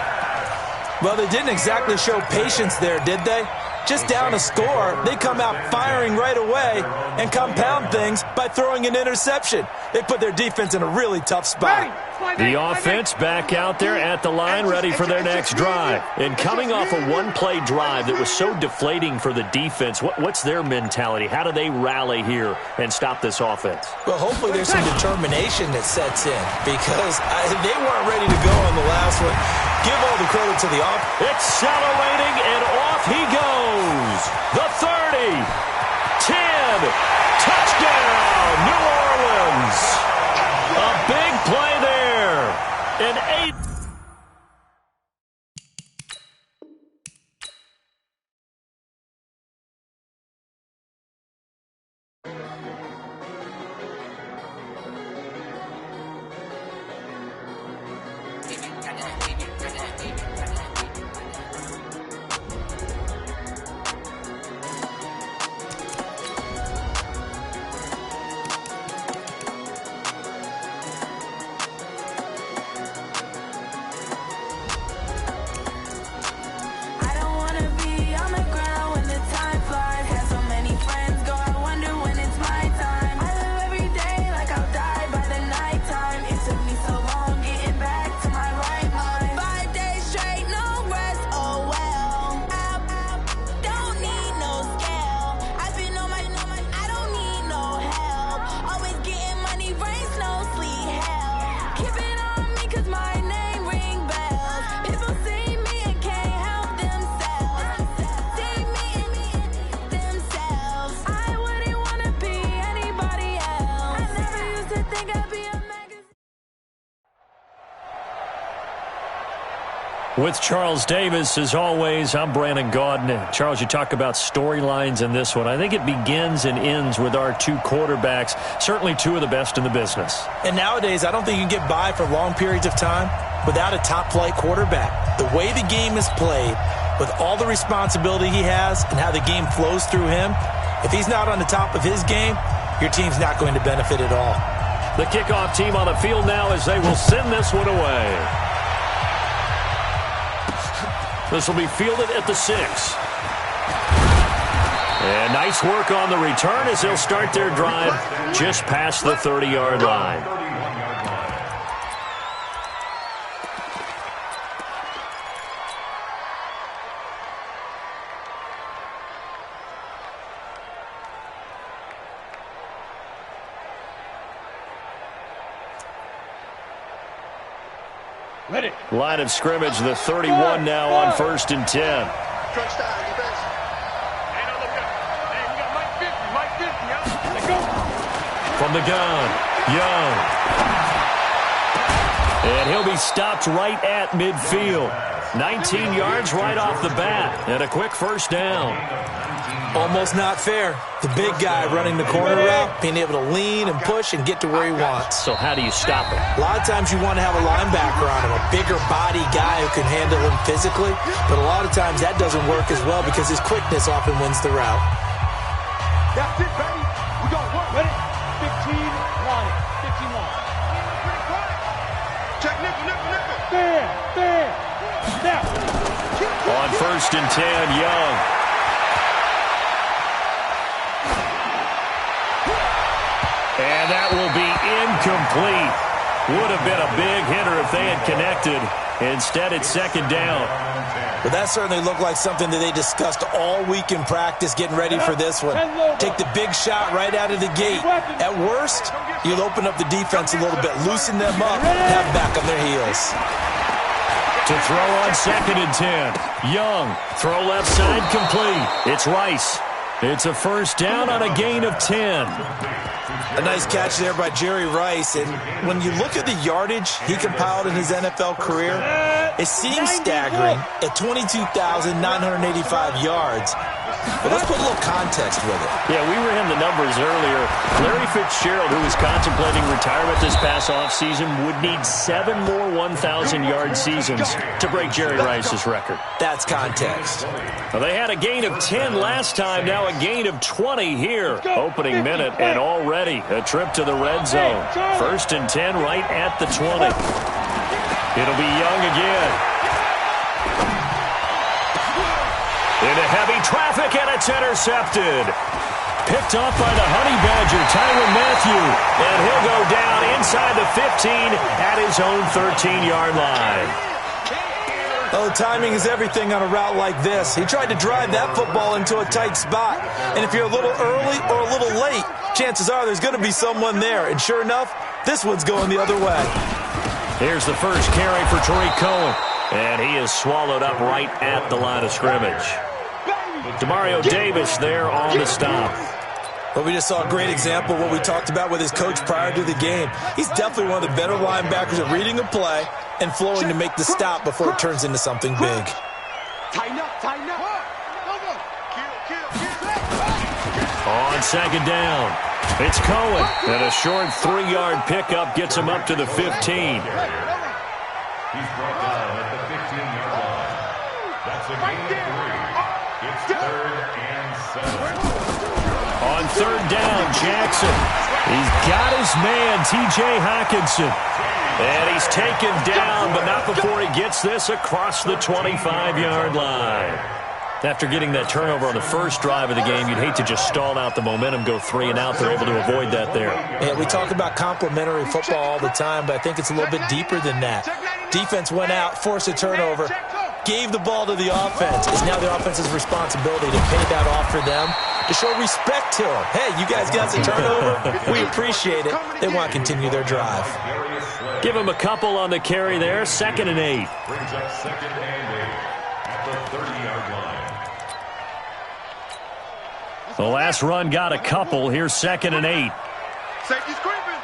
Well, they didn't exactly show patience there, did they? Just down a score, they come out firing right away and compound things by throwing an interception. They put their defense in a really tough spot. The offense back out there at the line, ready for their next drive. And coming off a one-play drive that was so deflating for the defense, what's their mentality? How do they rally here and stop this offense? Well, hopefully there's some determination that sets in, because they weren't ready to go on the last one. Give all the credit to the offense. Accelerating, and off he goes. The 30, 10, touchdown, New Orleans. A big play there. An 8. With Charles Davis, as always, I'm Brandon Gaudin. Charles, you talk about storylines in this one. I think it begins and ends with our 2 quarterbacks, certainly 2 of the best in the business. And nowadays, I don't think you can get by for long periods of time without a top-flight quarterback. The way the game is played, with all the responsibility he has and how the game flows through him, if he's not on the top of his game, your team's not going to benefit at all. The kickoff team on the field now as they will send this one away. This will be fielded at the 6. And nice work on the return as they'll start their drive just past the 30-yard line. Ready. Line of scrimmage, the 31 now on 1st and 10. Touchdown, defense. Hey, now look up. Hey, we got Mike 50, From the gun, Young. And he'll be stopped right at midfield. 19 yards right off the bat, and a quick first down. Almost not fair. The big guy running the corner route, being able to lean and push and get to where he wants. So how do you stop him? A lot of times you want to have a linebacker on him, a bigger body guy who can handle him physically, but a lot of times that doesn't work as well because his quickness often wins the route. That's it, baby. We got work. Ready? 15 line. 15 line. Check nickel. There. Now. On 1st and 10, Young. And that will be incomplete. Would have been a big hitter if they had connected. Instead, it's 2nd down. But that certainly looked like something that they discussed all week in practice, getting ready for this one. Take the big shot right out of the gate. At worst, you'll open up the defense a little bit, loosen them up, and have them back on their heels. To throw on 2nd and 10. Young, throw left side complete. It's Rice. It's a first down on a gain of 10. A nice catch there by Jerry Rice. And when you look at the yardage he compiled in his NFL career, it seems staggering at 22,985 yards. But let's put a little context with it. Yeah, we ran the numbers earlier. Larry Fitzgerald, who was contemplating retirement this past offseason, would need 7 more 1,000-yard seasons to break Jerry Rice's record. That's context. Well, they had a gain of 10 last time, now a gain of 20 here. Opening minute, and already a trip to the red zone. 1st and 10 right at the 20. It'll be Young again. Into heavy traffic, and it's intercepted. Picked off by the Honey Badger, Tyrann Mathieu. And he'll go down inside the 15 at his own 13-yard line. Oh, timing is everything on a route like this. He tried to drive that football into a tight spot. And if you're a little early or a little late, chances are there's going to be someone there. And sure enough, this one's going the other way. Here's the first carry for Tariq Cohen. And he is swallowed up right at the line of scrimmage. Demario Davis there on the stop. But we just saw a great example of what we talked about with his coach prior to the game. He's definitely one of the better linebackers at reading a play and flowing to make the stop before it turns into something big. Tighten up. On 2nd down, it's Cohen. And a short 3-yard pickup gets him up to the 15. He's brought down at the 15-yard line. That's a gain of 3. It's 3rd and 7. On 3rd down, Jackson. He's got his man, T.J. Hockenson. And he's taken down, but not before he gets this across the 25-yard line. After getting that turnover on the first drive of the game, you'd hate to just stall out the momentum, go 3 and out. They're able to avoid that there. Yeah, we talk about complementary football all the time, but I think it's a little bit deeper than that. Defense went out, forced a turnover, gave the ball to the offense. It's now the offense's responsibility to pay that off for them, to show respect to them. Hey, you guys got the turnover. We appreciate it. They want to continue their drive. Give him a couple on the carry there. 2nd and 8. Brings up 2nd and 8 at the 30-yard line. The last run got a couple. Here's 2nd and 8. Safety's creeping.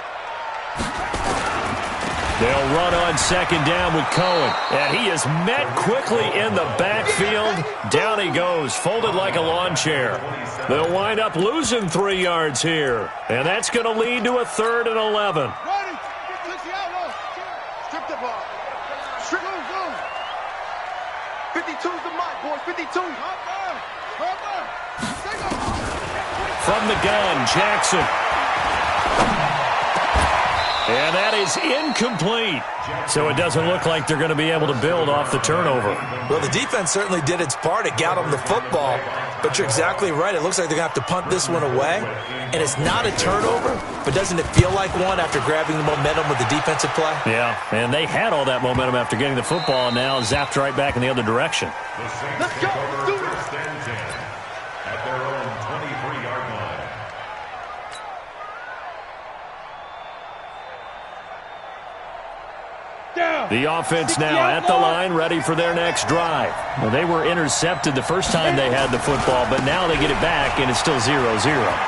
They'll run on 2nd down with Cohen. And he is met quickly in the backfield. Down he goes, folded like a lawn chair. They'll wind up losing 3 yards here. And that's going to lead to a 3rd and 11. Ready. Strip the ball. Strip. Go. 52's the mark, boys. 52. From the gun, Jackson. And that is incomplete. So it doesn't look like they're going to be able to build off the turnover. Well, the defense certainly did its part. It got them the football. But you're exactly right. It looks like they're going to have to punt this one away. And it's not a turnover, but doesn't it feel like one after grabbing the momentum with the defensive play? Yeah, and they had all that momentum after getting the football, and now zapped right back in the other direction. Let's go. Let's do it. 1st and 10 at their own 23-yard line. The offense now at the line, ready for their next drive. Well, they were intercepted the first time they had the football, but now they get it back, and it's still 0-0.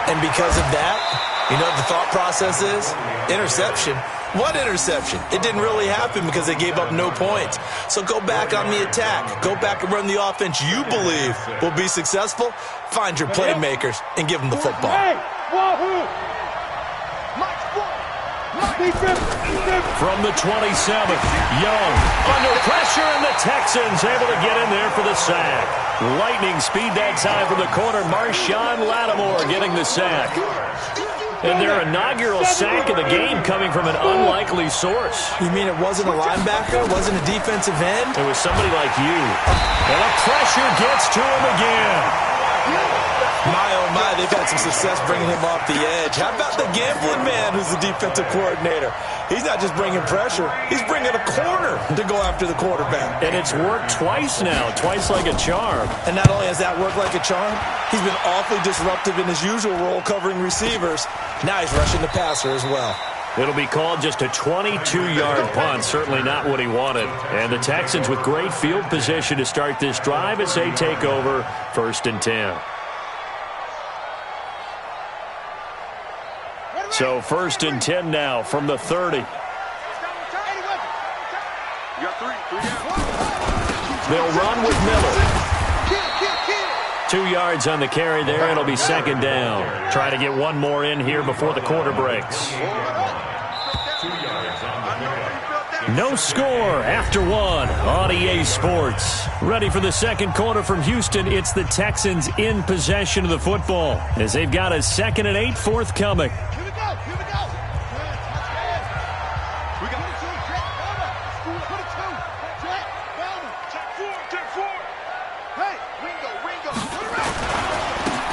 And because of that, You know what the thought process is? Interception. What interception? It didn't really happen because they gave up no points. So go back on the attack. Go back and run the offense you believe will be successful. Find your playmakers and give them the football. From the 27th, Young under pressure, and the Texans able to get in there for the sack. Lightning speed that time from the corner. Marshawn Lattimore getting the sack. And their inaugural sack of the game coming from an unlikely source. You mean it wasn't a linebacker? It wasn't a defensive end? It was somebody like you. And the pressure gets to him again. My, oh my, they've had some success bringing him off the edge. How about the gambling man who's the defensive coordinator? He's not just bringing pressure. He's bringing a corner to go after the quarterback. And it's worked twice now, twice like a charm. And not only has that worked like a charm, he's been awfully disruptive in his usual role covering receivers. Now he's rushing the passer as well. It'll be called just a 22-yard punt, certainly not what he wanted. And the Texans with great field position to start this drive as they take over 1st and 10. So 1st and 10 now from the 30. They'll run with Miller. 2 yards on the carry there. It'll be 2nd down. Try to get one more in here before the quarter breaks. No score after one on EA Sports. Ready for the second quarter from Houston. It's the Texans in possession of the football as they've got a 2nd and 8 forthcoming.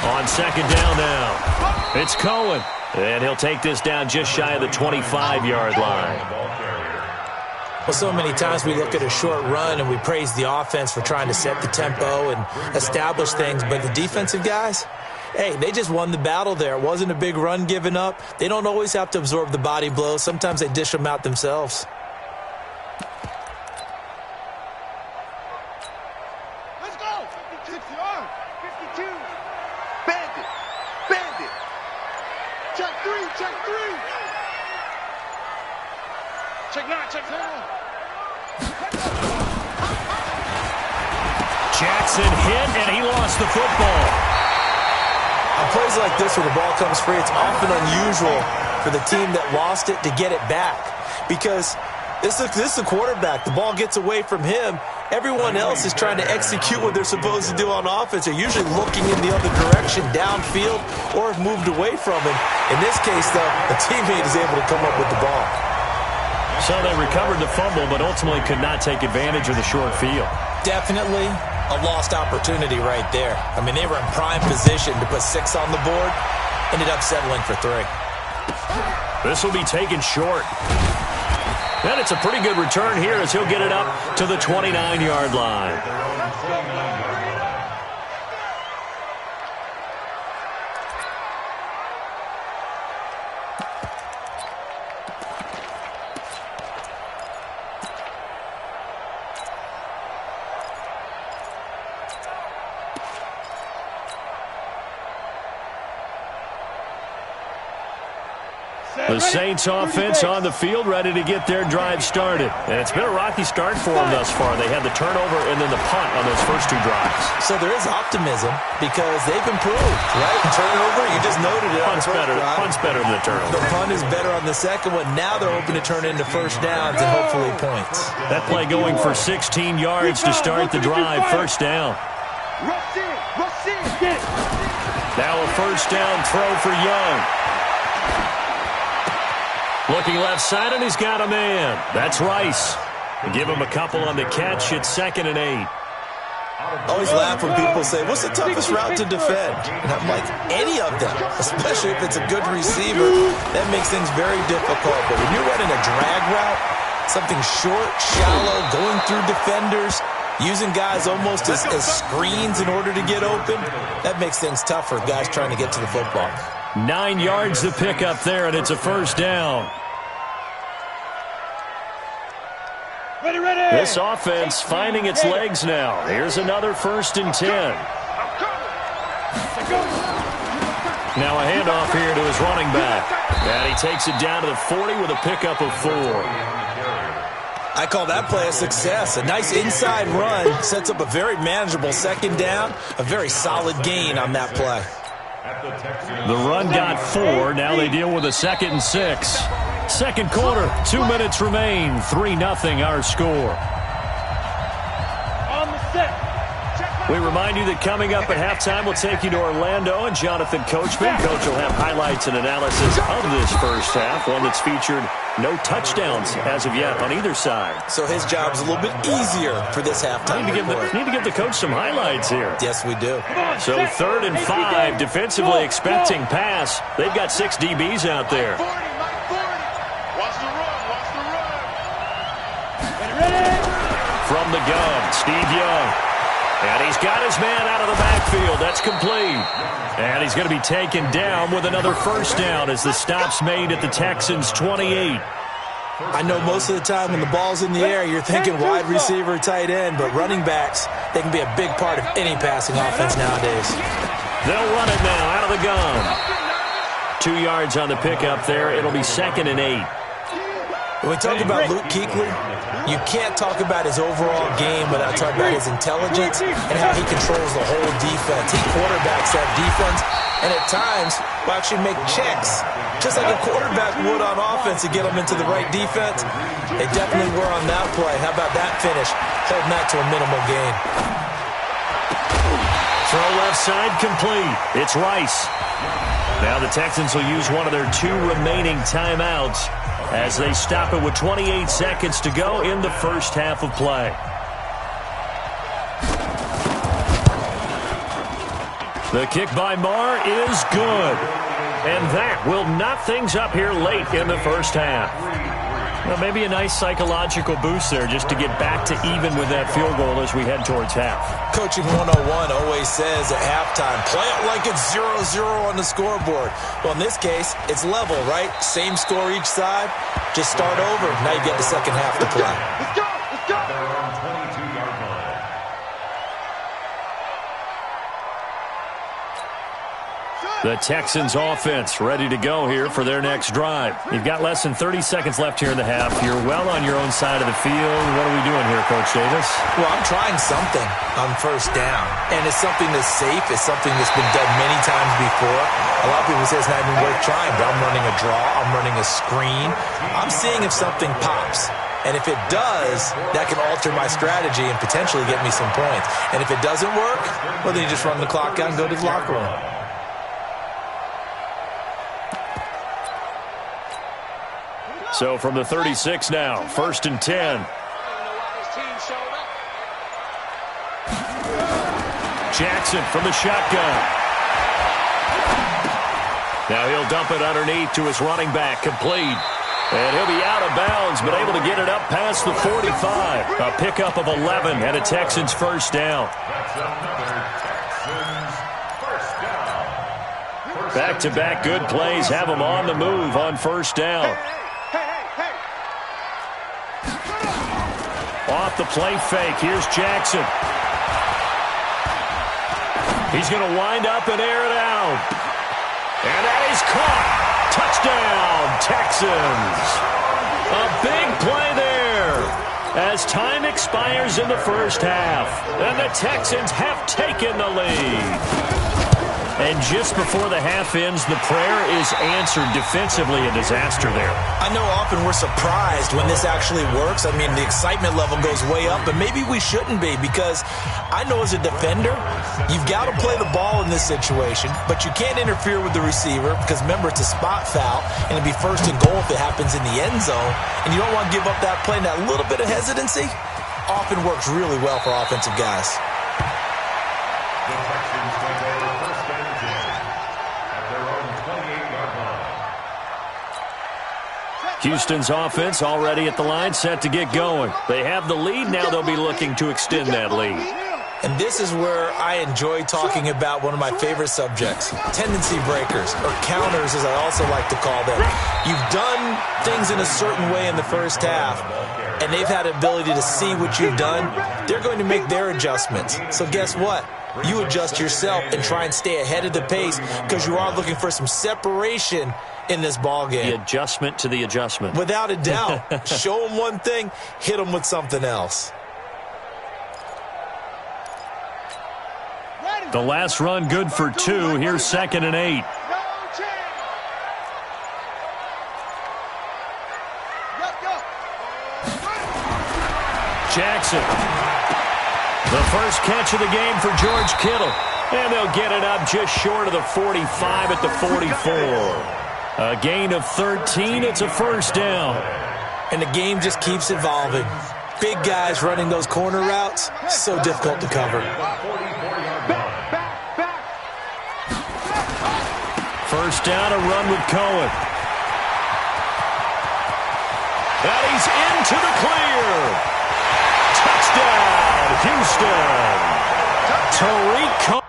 On 2nd down now, it's Cohen. And he'll take this down just shy of the 25-yard line. Well, so many times we look at a short run and we praise the offense for trying to set the tempo and establish things, but the defensive guys, hey, they just won the battle there. It wasn't a big run given up. They don't always have to absorb the body blows. Sometimes they dish them out themselves. Let's go! 56 yards. 52. Bandit. Bandit. Check 3. Check 3. Check 9. Check 9. Jackson hit, and he lost the football. On plays like this where the ball comes free, it's often unusual for the team that lost it to get it back. Because this is the quarterback. The ball gets away from him. Everyone else is trying to execute what they're supposed to do on offense. They're usually looking in the other direction, downfield, or have moved away from him. In this case, though, a teammate is able to come up with the ball. So they recovered the fumble, but ultimately could not take advantage of the short field. Definitely a lost opportunity right there. I mean, they were in prime position to put 6 on the board. Ended up settling for 3. This will be taken short. And it's a pretty good return here as he'll get it up to the 29-yard line. The Saints offense on the field, ready to get their drive started. And it's been a rocky start for them thus far. They had the turnover and then the punt on those first 2 drives. So there is optimism because they've improved, right? Turnover, you just noted it. Punt's better than the turnover. The punt is better on the second one. Now they're hoping to turn into first downs and hopefully points. That play going for 16 yards to start the drive. First down. Rush in. Rush in. Get it. Now a first down throw for Young. Looking left side, and he's got a man. That's Rice. Give him a couple on the catch. It's 2nd and 8. I always laugh when people say, what's the toughest route to defend? And I'm like, any of them, especially if it's a good receiver. That makes things very difficult. But when you're running a drag route, something short, shallow, going through defenders, using guys almost as screens in order to get open, that makes things tough for guys trying to get to the football. 9 yards to pick up there, and it's a first down. Ready, ready. This offense finding its legs now. Here's another 1st and 10. Now a handoff here to his running back. And he takes it down to the 40 with a pickup of 4. I call that play a success. A nice inside run sets up a very manageable second down. A very solid gain on that play. The run got 4. Now they deal with a 2nd and 6. Second quarter, 2 minutes remain. 3-0 our score. On the set. We remind you that coming up at halftime, we'll take you to Orlando and Jonathan Coachman. Coach will have highlights and analysis of this first half, one that's featured no touchdowns as of yet on either side. So his job's a little bit easier for this halftime. Need to give the coach some highlights here. Yes, we do. So 3rd and 5, defensively expecting pass. They've got 6 DBs out there. Watch the run. From the gun, Steve Young. And he's got his man out of the backfield. That's complete. And he's going to be taken down with another first down as the stop's made at the Texans' 28. I know most of the time when the ball's in the air, you're thinking wide receiver, tight end, but running backs, they can be a big part of any passing offense nowadays. They'll run it now out of the gun. 2 yards on the pickup there. It'll be 2nd and 8. When we talk about Luke Kuechly, you can't talk about his overall game without talking about his intelligence and how he controls the whole defense. He quarterbacks that defense, and at times will actually make checks, just like a quarterback would on offense to get them into the right defense. They definitely were on that play. How about that finish? Holding that to a minimal gain. Throw left side complete. It's Rice. Now the Texans will use one of their 2 remaining timeouts as they stop it with 28 seconds to go in the first half of play. The kick by Marr is good. And that will knot things up here late in the first half. Well, maybe a nice psychological boost there just to get back to even with that field goal as we head towards half. Coaching 101 always says at halftime, play it like it's 0-0 on the scoreboard. Well, in this case, it's level, right? Same score each side. Just start over. Now you get the second half to play. Let's go. They're on 22-yard line. The Texans offense ready to go here for their next drive. You've got less than 30 seconds left here in the half. You're well on your own side of the field. What are we doing here, Coach Davis? Well, I'm trying something on first down. And it's something that's safe. It's something that's been done many times before. A lot of people say it's not even worth trying, but I'm running a draw. I'm running a screen. I'm seeing if something pops. And if it does, that can alter my strategy and potentially get me some points. And if it doesn't work, well, then you just run the clock out and go to the locker room. So from the 36 now, 1st and 10. Jackson from the shotgun. Now he'll dump it underneath to his running back, complete. And he'll be out of bounds, but able to get it up past the 45. A pickup of 11 and a Texans first down. That's another Texans first down. Back-to-back good plays have them on the move on first down. Off the play fake, here's Jackson. He's going to wind up and air it out. And that is caught. Touchdown, Texans. A big play there as time expires in the first half. And the Texans have taken the lead. And just before the half ends, the prayer is answered. Defensively, a disaster there. I know often we're surprised when this actually works. I mean, the excitement level goes way up, but maybe we shouldn't be, because I know as a defender, you've got to play the ball in this situation, but you can't interfere with the receiver because, remember, it's a spot foul, and it'd be 1st and goal if it happens in the end zone, and you don't want to give up that play. And that little bit of hesitancy often works really well for offensive guys. The Texans take over first and 10 at their own 28-yard line. Houston's offense already at the line, set to get going. They have the lead. Now they'll be looking to extend that lead. And this is where I enjoy talking about one of my favorite subjects, tendency breakers, or counters as I also like to call them. You've done things in a certain way in the first half, and they've had the ability to see what you've done. They're going to make their adjustments. So guess what? you adjust yourself and try and stay ahead of the pace because you are looking for some separation in this ball game. The adjustment to the adjustment. Without a doubt. Show them one thing, hit them with something else. The last run good for 2. Here's 2nd and 8. Jackson. The first catch of the game for George Kittle. And they'll get it up just short of the 45 at the 44. A gain of 13. It's a first down. And the game just keeps evolving. Big guys running those corner routes, so difficult to cover. First down, a run with Cohen. And he's into the clear. Touchdown, Houston. Tariq Cohen.